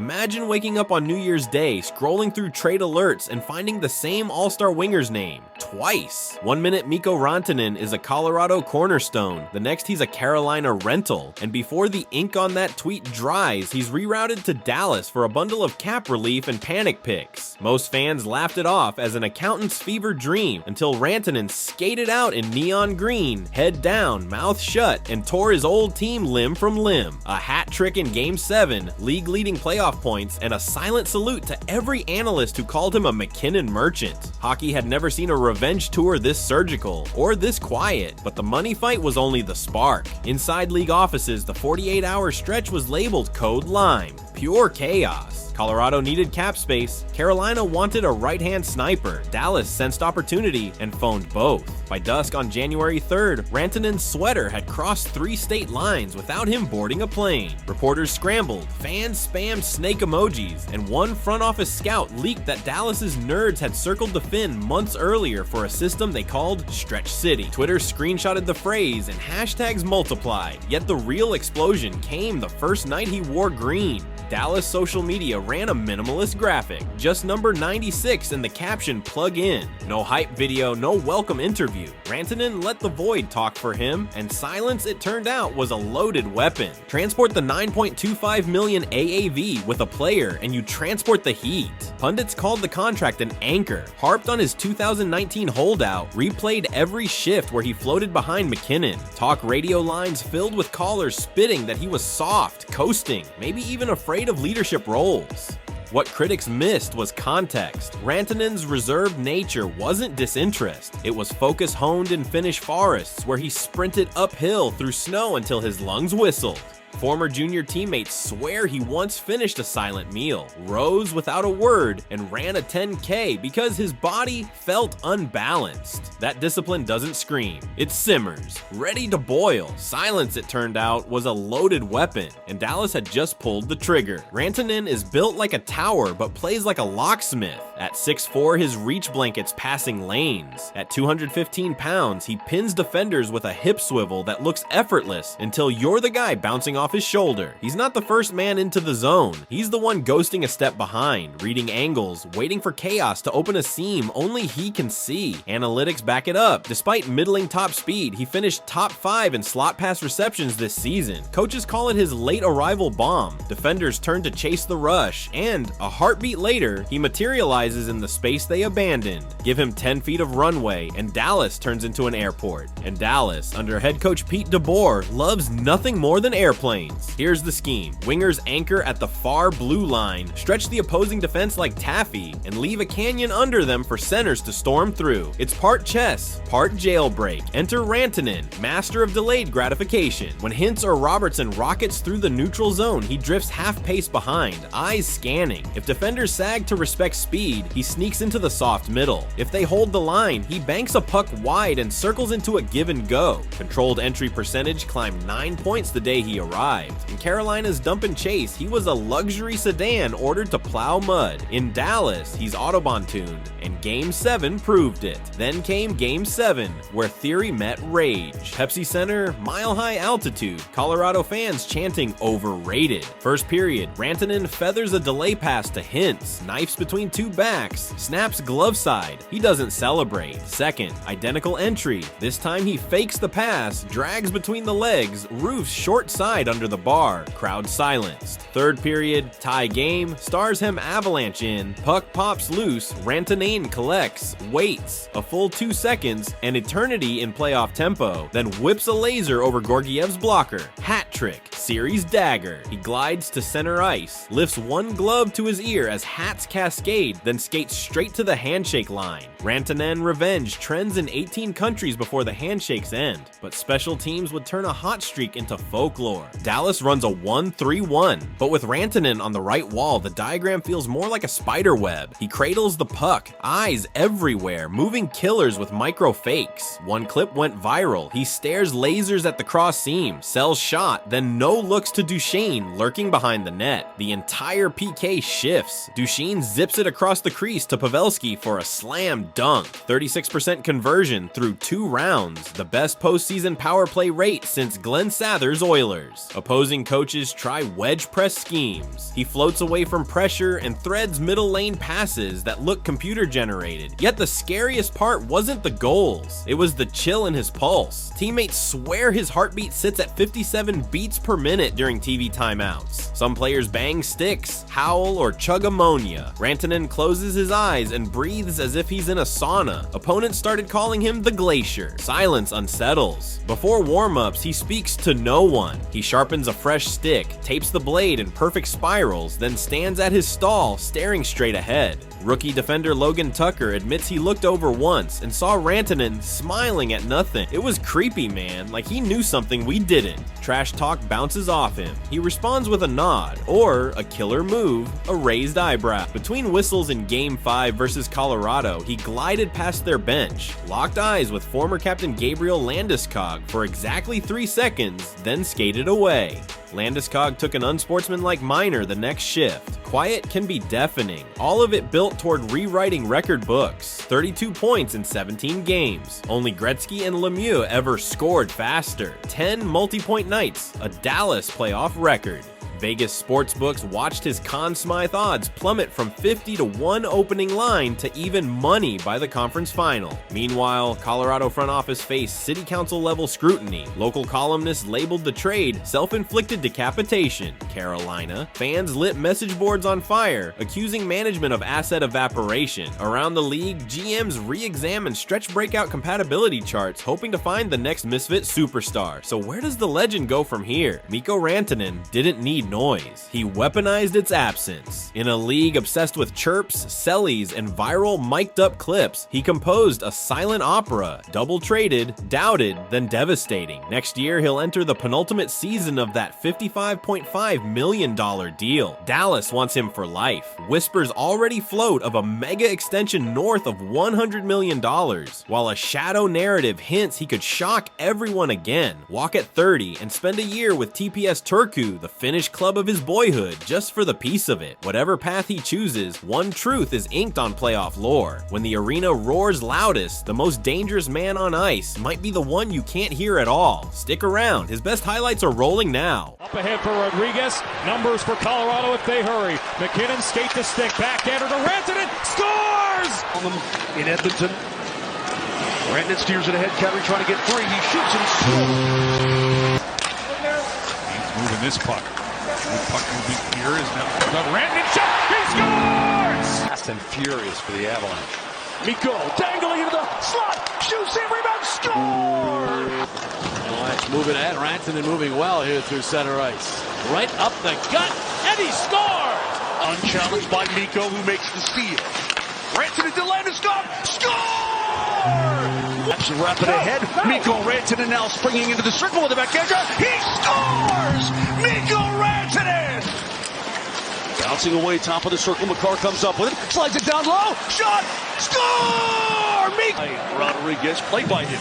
Imagine waking up on New Year's Day, scrolling through trade alerts and finding the same All-Star winger's name twice. 1 minute Mikko Rantanen is a Colorado cornerstone, the next he's a Carolina rental, and before the ink on that tweet dries, he's rerouted to Dallas for a bundle of cap relief and panic picks. Most fans laughed it off as an accountant's fever dream until Rantanen skated out in neon green, head down, mouth shut, and tore his old team limb from limb. A hat trick in Game 7, league-leading playoff points, and a silent salute to every analyst who called him a McKinnon merchant. Hockey had never seen a revenge tour this surgical, or this quiet, but the money fight was only the spark. Inside league offices, the 48-hour stretch was labeled Code Lime, pure chaos. Colorado needed cap space, Carolina wanted a right-hand sniper, Dallas sensed opportunity and phoned both. By dusk on January 3rd, Rantanen's sweater had crossed 3 state lines without him boarding a plane. Reporters scrambled, fans spammed snake emojis, and one front office scout leaked that Dallas's nerds had circled the Fin months earlier for a system they called Stretch City. Twitter screenshotted the phrase and hashtags multiplied, yet the real explosion came the first night he wore green. Dallas social media ran a minimalist graphic, just number 96 and the caption "plug in." No hype video, no welcome interview. Rantanen let the void talk for him, and silence, it turned out, was a loaded weapon. Transport the $9.25 million AAV with a player and you transport the heat. Pundits called the contract an anchor, harped on his 2019 holdout, replayed every shift where he floated behind McKinnon. Talk radio lines filled with callers spitting that he was soft, coasting, maybe even afraid of leadership roles. What critics missed was context. Rantanen's reserved nature wasn't disinterest. It was focus honed in Finnish forests where he sprinted uphill through snow until his lungs whistled. Former junior teammates swear he once finished a silent meal, rose without a word, and ran a 10K because his body felt unbalanced. That discipline doesn't scream, it simmers, ready to boil. Silence, it turned out, was a loaded weapon, and Dallas had just pulled the trigger. Rantanen is built like a tower but plays like a locksmith. At 6'4", his reach blankets passing lanes. At 215 pounds, he pins defenders with a hip swivel that looks effortless until you're the guy bouncing off his shoulder. He's not the first man into the zone. He's the one ghosting a step behind, reading angles, waiting for chaos to open a seam only he can see. Analytics back it up. Despite middling top speed, he finished top 5 in slot pass receptions this season. Coaches call it his late arrival bomb. Defenders turn to chase the rush, and a heartbeat later, he materializes in the space they abandoned. Give him 10 feet of runway, and Dallas turns into an airport. And Dallas, under head coach Pete DeBoer, loves nothing more than airplanes. Here's the scheme. Wingers anchor at the far blue line, stretch the opposing defense like taffy, and leave a canyon under them for centers to storm through. It's part chess, part jailbreak. Enter Rantanen, master of delayed gratification. When Hintz or Robertson rockets through the neutral zone, he drifts half pace behind, eyes scanning. If defenders sag to respect speed, he sneaks into the soft middle. If they hold the line, he banks a puck wide and circles into a give and go. Controlled entry percentage climbed 9 points the day he arrived. In Carolina's dump and chase, he was a luxury sedan ordered to plow mud. In Dallas, he's Autobahn tuned, and Game 7 proved it. Then came Game 7, where theory met rage. Pepsi Center, mile-high altitude, Colorado fans chanting overrated. First period, Rantanen feathers a delay pass to Hintz, knifes between 2 backs, snaps glove side. He doesn't celebrate. Second, identical entry. This time he fakes the pass, drags between the legs, roofs short side under the bar, crowd silenced. Third period, tie game, Stars hem avalanche in, puck pops loose, Rantanen collects, waits, a full 2 seconds, an eternity in playoff tempo, then whips a laser over Gorgiev's blocker. Hat trick, series dagger. He glides to center ice, lifts one glove to his ear as hats cascade, then skates straight to the handshake line. Rantanen revenge trends in 18 countries before the handshakes end, but special teams would turn a hot streak into folklore. Dallas runs a 1-3-1, but with Rantanen on the right wall, the diagram feels more like a spider web. He cradles the puck, eyes everywhere, moving killers with micro fakes. One clip went viral. He stares lasers at the cross seam, sells shot, then no Mikko looks to Duchene, lurking behind the net. The entire PK shifts. Duchene zips it across the crease to Pavelski for a slam dunk. 36% conversion through 2 rounds, the best postseason power play rate since Glenn Sather's Oilers. Opposing coaches try wedge press schemes. He floats away from pressure and threads middle lane passes that look computer generated. Yet the scariest part wasn't the goals, it was the chill in his pulse. Teammates swear his heartbeat sits at 57 beats per minute during TV timeouts. Some players bang sticks, howl, or chug ammonia. Rantanen closes his eyes and breathes as if he's in a sauna. Opponents started calling him the Glacier. Silence unsettles. Before warm-ups, he speaks to no one. He sharpens a fresh stick, tapes the blade in perfect spirals, then stands at his stall, staring straight ahead. Rookie defender Logan Tucker admits he looked over once and saw Rantanen smiling at nothing. It was creepy, man, like he knew something we didn't. Trash talk bounces off him. He responds with a nod, or a killer move, a raised eyebrow. Between whistles in Game 5 versus Colorado, he glided past their bench, locked eyes with former captain Gabriel Landeskog for exactly 3 seconds, then skated away. Landeskog took an unsportsmanlike minor the next shift. Quiet can be deafening. All of it built toward rewriting record books. 32 points in 17 games. Only Gretzky and Lemieux ever scored faster. 10 multi-point nights, a Dallas playoff record. Vegas sportsbooks watched his Conn Smythe odds plummet from 50 to 1 opening line to even money by the conference final. Meanwhile, Colorado front office faced city council level scrutiny. Local columnists labeled the trade self-inflicted decapitation. Carolina, fans lit message boards on fire, accusing management of asset evaporation. Around the league, GMs re-examined stretch breakout compatibility charts, hoping to find the next misfit superstar. So where does the legend go from here? Mikko Rantanen didn't need noise. He weaponized its absence. In a league obsessed with chirps, sellies, and viral mic'd up clips, he composed a silent opera, double traded, doubted, then devastating. Next year, he'll enter the penultimate season of that $55.5 million deal. Dallas wants him for life. Whispers already float of a mega extension north of $100 million, while a shadow narrative hints he could shock everyone again, walk at 30, and spend a year with TPS Turku, the Finnish club of his boyhood, just for the piece of it. Whatever path he chooses, one truth is inked on playoff lore. When the arena roars loudest, the most dangerous man on ice might be the one you can't hear at all. Stick around, his best highlights are rolling now. Up ahead for Rodriguez, numbers for Colorado if they hurry. McKinnon skate the stick, backhander to Rantanen, scores! In Edmonton, Rantanen steers it ahead, Carey trying to get free, he shoots and scores! He's moving this puck. The puck moving here is now Rantanen shot, he scores! Fast and furious for the Avalanche. Mikko dangling into the slot, shoots in, rebound, score! Avalanche moving ahead, Rantanen moving well here through center ice. Right up the gut, and he scores! Unchallenged by Mikko, who makes the steal. Rantanen to Landeskog, score! Laps rapid ahead, Mikko Rantanen now springing into the circle with the backhander, he scores! Mikko Rantanen! Bouncing away, top of the circle, McCarr comes up with it, slides it down low, shot, score! Mikko! Rodriguez, played by him.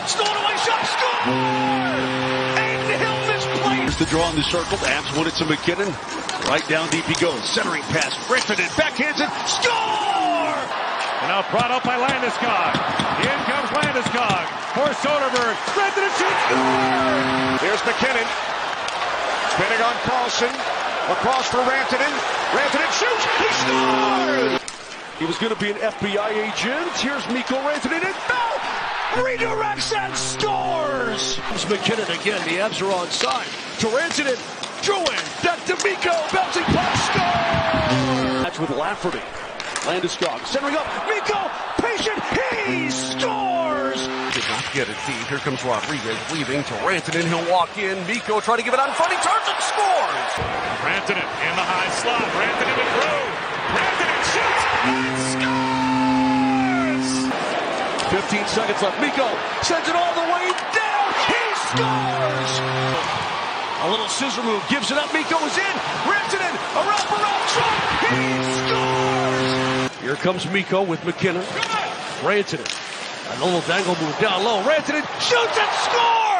Stolen away, shot, score! Aiden Hill misplaced. Here's the draw in the circle, Abs won it to McKinnon. Right down deep he goes, centering pass, Rantanen backhands it, score! And now brought up by Landeskog. In comes Landeskog for Soderberg. Rantanen shoots, score! Here's McKinnon. Spinning on Carlson. Across for Rantanen. Rantanen shoots, he scores! He was going to be an FBI agent. Here's Mikko Rantanen and no! Redirects and scores! Here's McKinnon again. The Avs are on side. To Rantanen. Drouin. Back to Mikko. Bouncing puck. Score! Match with Lafferty. Landeskog centering up. Mikko. Patient. He scores! Did not get it deep. Here comes Rodriguez leaving to Rantanen. He'll walk in. Mikko trying to give it out in front. He turns and scores! Rantanen in the high slot. Rantanen with room. Rantanen shoots and scores! 15 seconds left. Mikko sends it all the way down. He scores! A little scissor move. Gives it up. Mikko is in. Rantanen. A wraparound shot. He scores! Here comes Mikko with McKinnon. Rantanen. A little dangle move down low. Rantanen shoots and scores!